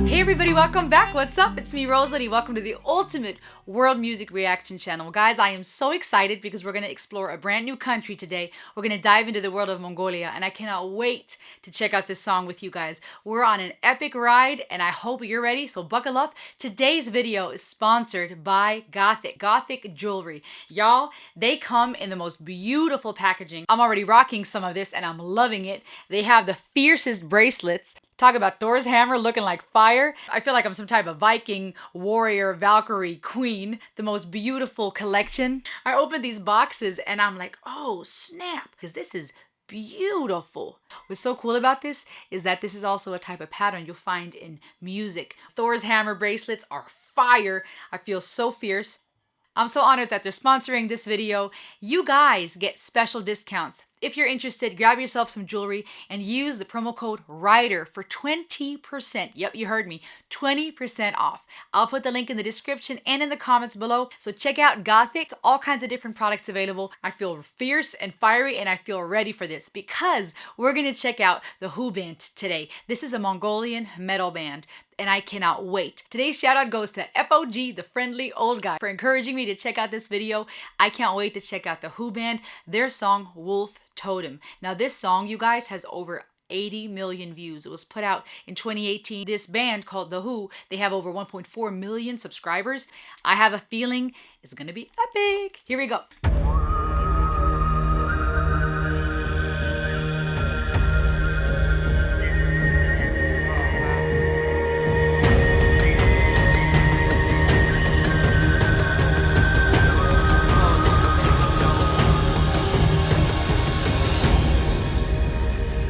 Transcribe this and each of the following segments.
Hey everybody, welcome back. What's up? It's me, Rosalie. Welcome to the ultimate world music reaction channel. Guys, I am so excited because we're going to explore a brand new country today. We're going to dive into the world of Mongolia, and I cannot wait to check out this song with you guys. We're on an epic ride, and I hope you're ready, so buckle up. Today's video is sponsored by Gothic jewelry. Y'all, they come in the most beautiful packaging. I'm already rocking some of this, and I'm loving it. They have the fiercest bracelets. Talk about Thor's hammer looking like fire. I feel like I'm some type of Viking warrior, Valkyrie queen. The most beautiful collection. I opened these boxes and I'm like, oh snap, because this is beautiful. What's so cool about this is that this is also a type of pattern you'll find in music. Thor's hammer bracelets are fire. I feel so fierce. I'm so honored that they're sponsoring this video. You guys get special discounts. If you're interested, grab yourself some jewelry and use the promo code RIDER for 20%. Yep, you heard me, 20% off. I'll put the link in the description and in the comments below. So check out Gothic, all kinds of different products available. I feel fierce and fiery and I feel ready for this because we're gonna check out the Hu band today. This is a Mongolian metal band and I cannot wait. Today's shout out goes to FOG, the friendly old guy, for encouraging me to check out this video. I can't wait to check out the Hu band, their song Wolf Totem. Now this song, you guys, has over 80 million views. It was put out in 2018. This band called The Who, they have over 1.4 million subscribers. I have a feeling it's gonna be epic. Here we go.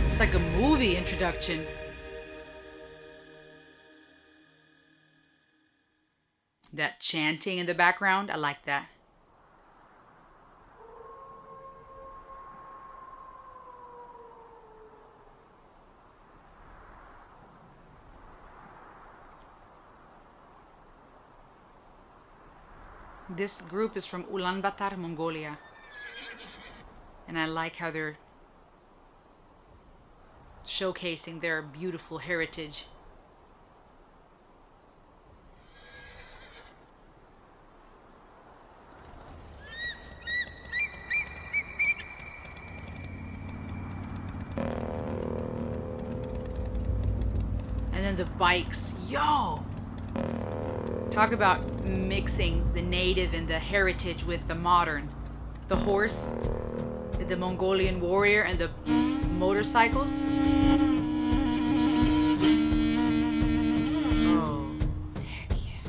It's like a movie introduction. That chanting in the background, I like that. This group is from Ulaanbaatar, Mongolia. And I like how they're showcasing their beautiful heritage. And then the bikes, yo! Talk about mixing the native and the heritage with the modern. The horse, the Mongolian warrior, and the motorcycles. Oh, heck yeah.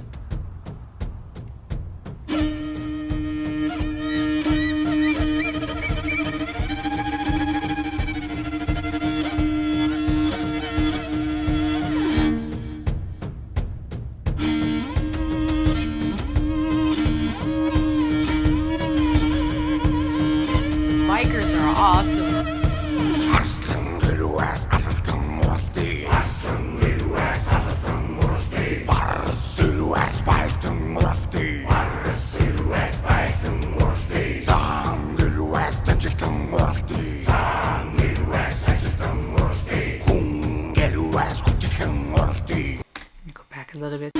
Bikers are awesome. Go back a little bit.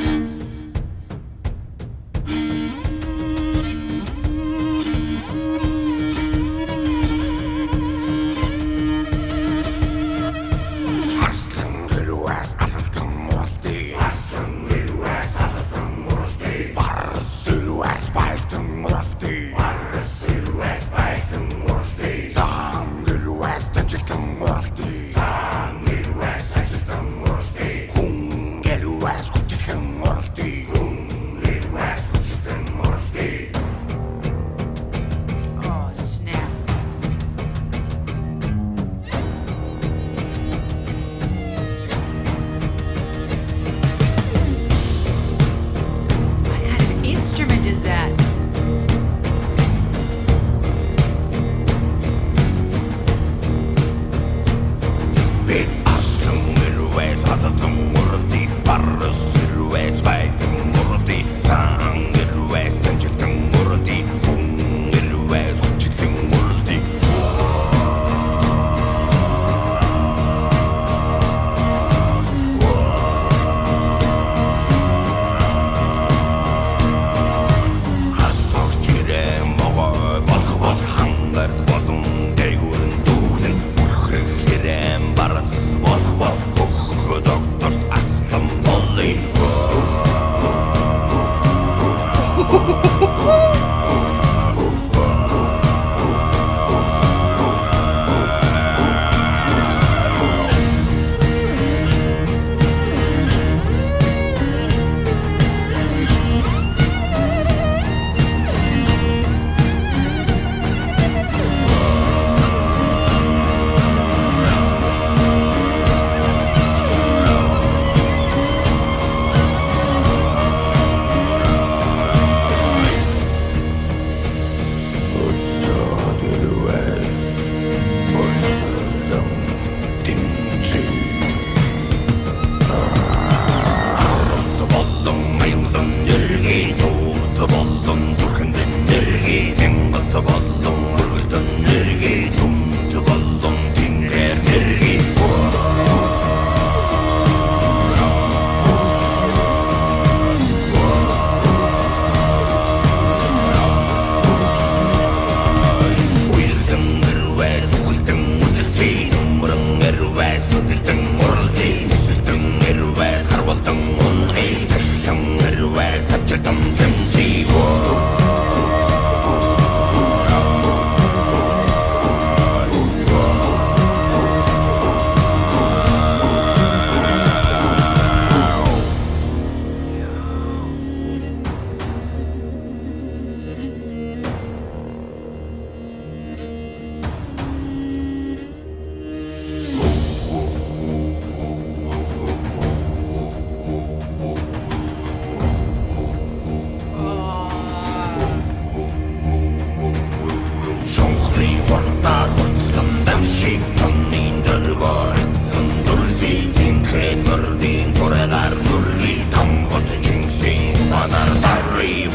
Tannin dölvarsın Dulci dinkret murdin Torelar nurli Tamgot jinxin Banar tarri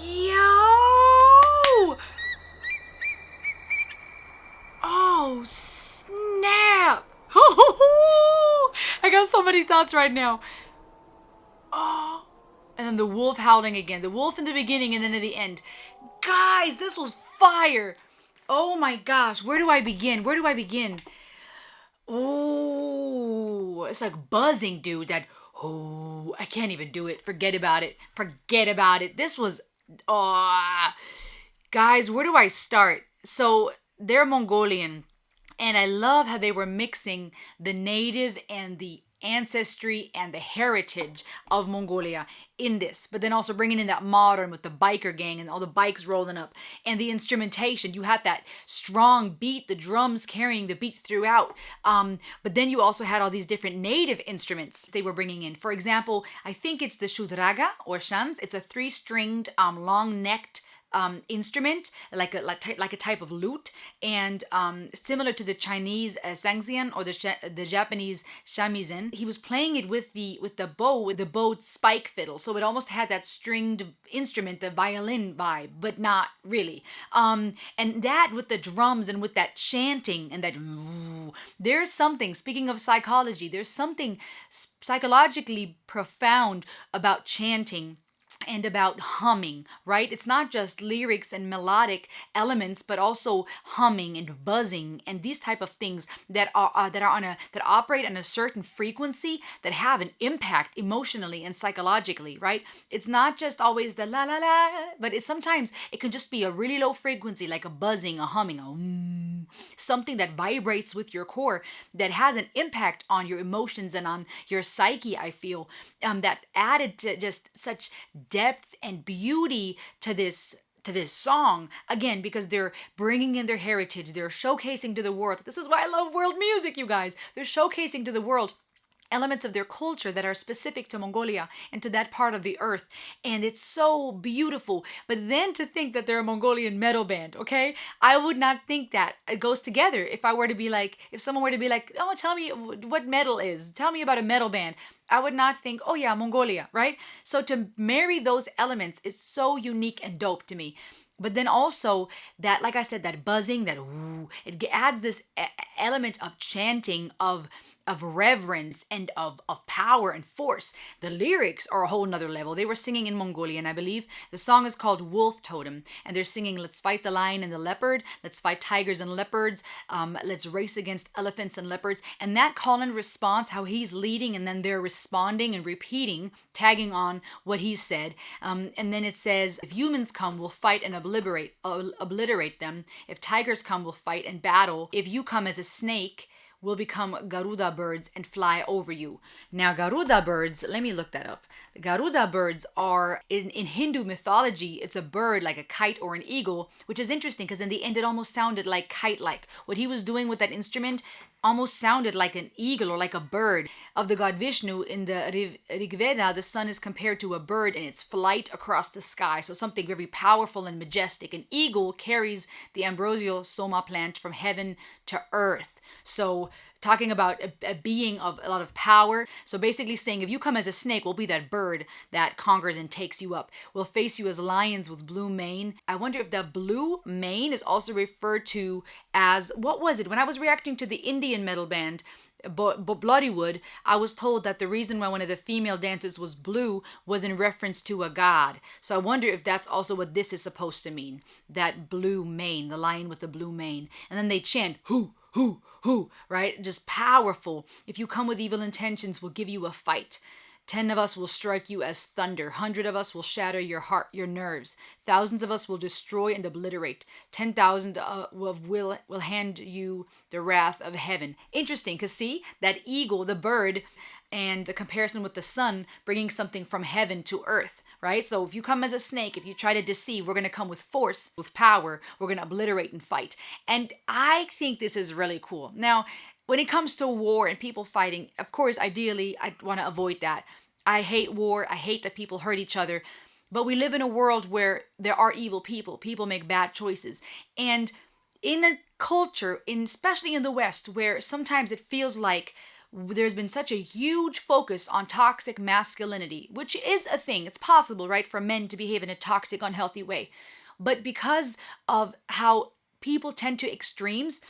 Yo! Oh, snap! I got so many thoughts right now. Oh. And then the wolf howling again. The wolf in the beginning and then at the end. Guys, this was fire. Oh my gosh. Where do I begin? Where do I begin? Oh, it's like buzzing, dude. That, oh, I can't even do it. Forget about it. Forget about it. This was, oh. Guys, where do I start? So they're Mongolian. And I love how they were mixing the native and the ancestry and the heritage of Mongolia in this, but then also bringing in that modern with the biker gang and all the bikes rolling up and the instrumentation. You had that strong beat, the drums carrying the beat throughout. But then you also had all these different native instruments they were bringing in. For example, I think it's the shudraga or shans. It's a 3-stringed, long-necked instrument, like a type of lute, and similar to the Chinese sangxian or the Japanese shamisen. He was playing it with the bowed spike fiddle, so it almost had that stringed instrument, the violin vibe, but not really. And that with the drums and with that chanting and that, there's something. Speaking of psychology, there's something psychologically profound about chanting and about humming, right? It's not just lyrics and melodic elements, but also humming and buzzing and these type of things that operate on a certain frequency that have an impact emotionally and psychologically, right? It's not just always the la la la, but sometimes it can just be a really low frequency, like a buzzing, a humming, something that vibrates with your core that has an impact on your emotions and on your psyche. I feel that added to just such depth and beauty to this song, again, because they're bringing in their heritage, they're showcasing to the world. This is why I love world music, you guys. They're showcasing to the world elements of their culture that are specific to Mongolia and to that part of the earth. And it's so beautiful. But then to think that they're a Mongolian metal band, okay? I would not think that it goes together. If someone were to be like, oh, tell me what metal is. Tell me about a metal band. I would not think, oh yeah, Mongolia, right? So to marry those elements is so unique and dope to me. But then also that, like I said, that buzzing, that woo, it adds this element of chanting, of reverence, and of power and force. The lyrics are a whole nother level. They were singing in Mongolian, I believe. The song is called Wolf Totem, and they're singing, let's fight the lion and the leopard, let's fight tigers and leopards, let's race against elephants and leopards. And that call and response, how he's leading, and then they're responding and repeating, tagging on what he said. And then it says, if humans come, we'll fight and obliterate them. If tigers come, we'll fight and battle. If you come as a snake, will become Garuda birds and fly over you. Now, Garuda birds, let me look that up. Garuda birds are, in Hindu mythology, it's a bird like a kite or an eagle, which is interesting because in the end it almost sounded like kite-like. What he was doing with that instrument almost sounded like an eagle or like a bird. Of the god Vishnu, in the Rig Veda, the sun is compared to a bird in its flight across the sky, so something very powerful and majestic. An eagle carries the ambrosial soma plant from heaven to earth. So talking about a being of a lot of power. So basically saying if you come as a snake, we'll be that bird that conquers and takes you up. We'll face you as lions with blue mane. I wonder if the blue mane is also referred to as, what was it? When I was reacting to the Indian metal band, Bloodywood, I was told that the reason why one of the female dancers was blue was in reference to a god. So I wonder if that's also what this is supposed to mean. That blue mane, the lion with the blue mane. And then they chant, who, right? Just powerful. If you come with evil intentions, we'll give you a fight. 10 of us will strike you as thunder. 100 of us will shatter your heart, your nerves. Thousands of us will destroy and obliterate. 10,000 will hand you the wrath of heaven. Interesting, because see, that eagle, the bird, and the comparison with the sun, bringing something from heaven to earth, right? So if you come as a snake, if you try to deceive, we're going to come with force, with power. We're going to obliterate and fight. And I think this is really cool. Now, when it comes to war and people fighting, of course, ideally, I want to avoid that. I hate war. I hate that people hurt each other. But we live in a world where there are evil people. People make bad choices. And in a culture, especially in the West, where sometimes it feels like there's been such a huge focus on toxic masculinity, which is a thing. It's possible, right, for men to behave in a toxic, unhealthy way. But because of how people tend to extremes,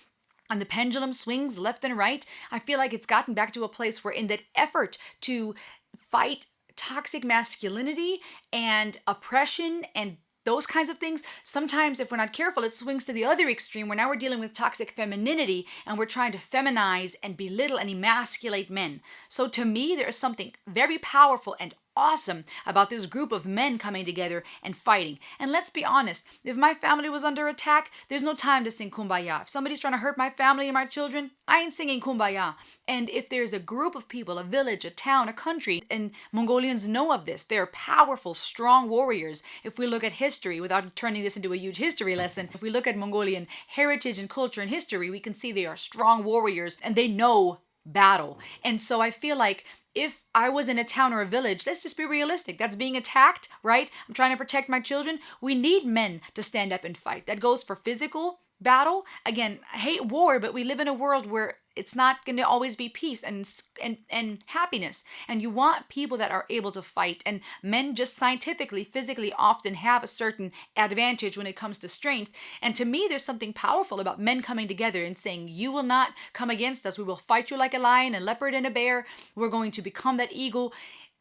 and the pendulum swings left and right, I feel like it's gotten back to a place where in that effort to fight toxic masculinity and oppression and those kinds of things, sometimes if we're not careful, it swings to the other extreme where now we're dealing with toxic femininity and we're trying to feminize and belittle and emasculate men. So to me, there is something very powerful and awesome about this group of men coming together and fighting. And let's be honest, if my family was under attack, there's no time to sing Kumbaya. If somebody's trying to hurt my family and my children, I ain't singing Kumbaya. And if there's a group of people, a village, a town, a country, and Mongolians know of this, they're powerful, strong warriors. If we look at history, without turning this into a huge history lesson, if we look at Mongolian heritage and culture and history, we can see they are strong warriors and they know battle. And so I feel like if I was in a town or a village, let's just be realistic. That's being attacked, right? I'm trying to protect my children. We need men to stand up and fight. That goes for physical battle. Again, I hate war, but we live in a world where it's not going to always be peace and happiness. And you want people that are able to fight. And men just scientifically, physically often have a certain advantage when it comes to strength. And to me, there's something powerful about men coming together and saying, you will not come against us. We will fight you like a lion, a leopard, and a bear. We're going to become that eagle.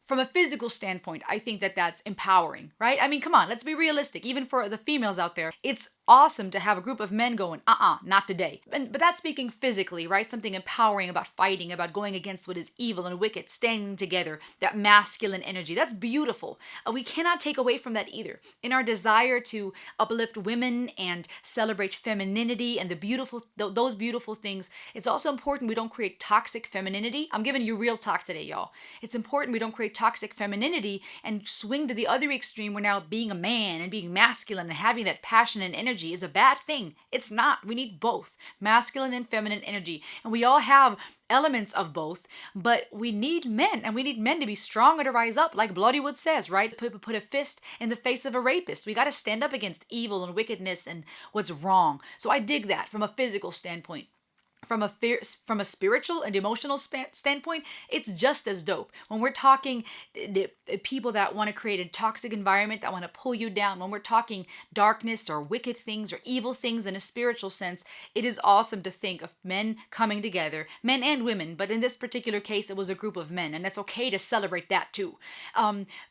From a physical standpoint, I think that that's empowering, right? I mean, come on, let's be realistic. Even for the females out there, it's awesome to have a group of men going, not today. But that's speaking physically, right? Something empowering about fighting, about going against what is evil and wicked, standing together, that masculine energy. That's beautiful. We cannot take away from that either. In our desire to uplift women and celebrate femininity and those beautiful things, it's also important we don't create toxic femininity. I'm giving you real talk today, y'all. It's important we don't create toxic femininity and swing to the other extreme where now being a man and being masculine and having that passion and energy is a bad thing. It's not. We need both masculine and feminine energy. And we all have elements of both, but we need men, and we need men to be strong and to rise up, like Bloodywood says, right? Put a fist in the face of a rapist. We got to stand up against evil and wickedness and what's wrong. So I dig that from a physical standpoint. From a spiritual and emotional standpoint, it's just as dope. When we're talking people that want to create a toxic environment, that want to pull you down, when we're talking darkness or wicked things or evil things in a spiritual sense, it is awesome to think of men coming together, men and women, but in this particular case, it was a group of men, and it's okay to celebrate that too.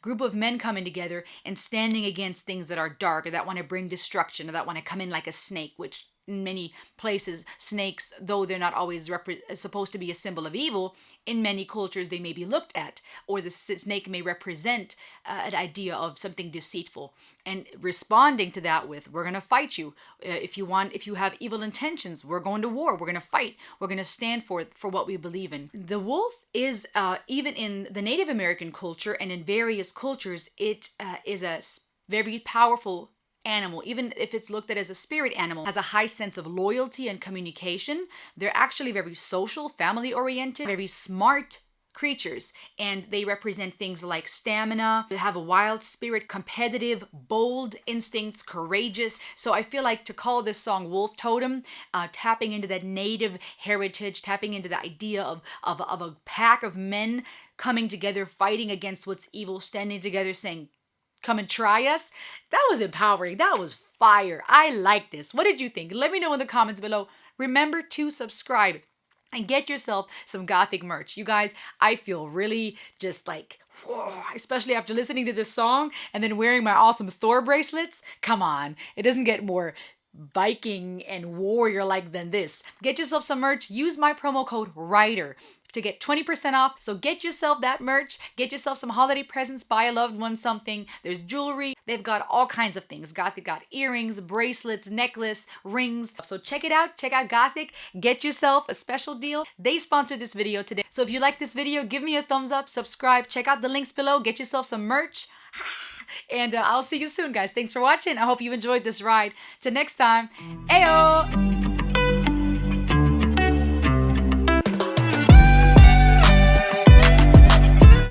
Group of men coming together and standing against things that are dark or that want to bring destruction or that want to come in like a snake, which in many places, snakes, though they're not always supposed to be a symbol of evil, in many cultures they may be looked at, or the snake may represent an idea of something deceitful. And responding to that with, we're going to fight you. If you have evil intentions, we're going to war. We're going to fight. We're going to stand for what we believe in. The wolf is, even in the Native American culture and in various cultures, it is a very powerful animal. Even if it's looked at as a spirit animal, has a high sense of loyalty and communication. They're actually very social, family oriented, very smart, creatures, and they represent things like stamina, they have a wild spirit, competitive, bold instincts, courageous. So I feel like to call this song Wolf Totem, tapping into that native heritage, tapping into the idea of a pack of men coming together, fighting against what's evil, standing together, saying, come and try us. That was empowering. That was fire. I like this. What did you think? Let me know in the comments below. Remember to subscribe and get yourself some Gothic merch. You guys, I feel really just like, whoa, especially after listening to this song and then wearing my awesome Thor bracelets. Come on, it doesn't get more Viking and warrior like than this. Get yourself some merch. Use my promo code RIDER to get 20% off. So get yourself that merch. Get yourself some holiday presents. Buy a loved one something. There's jewelry. They've got all kinds of things. Gothic got earrings, bracelets, necklace, rings. So check it out. Check out Gothic. Get yourself a special deal. They sponsored this video today. So if you like this video, give me a thumbs up, subscribe, check out the links below. Get yourself some merch. And I'll see you soon, guys. Thanks for watching. I hope you enjoyed this ride. Till next time, ayo!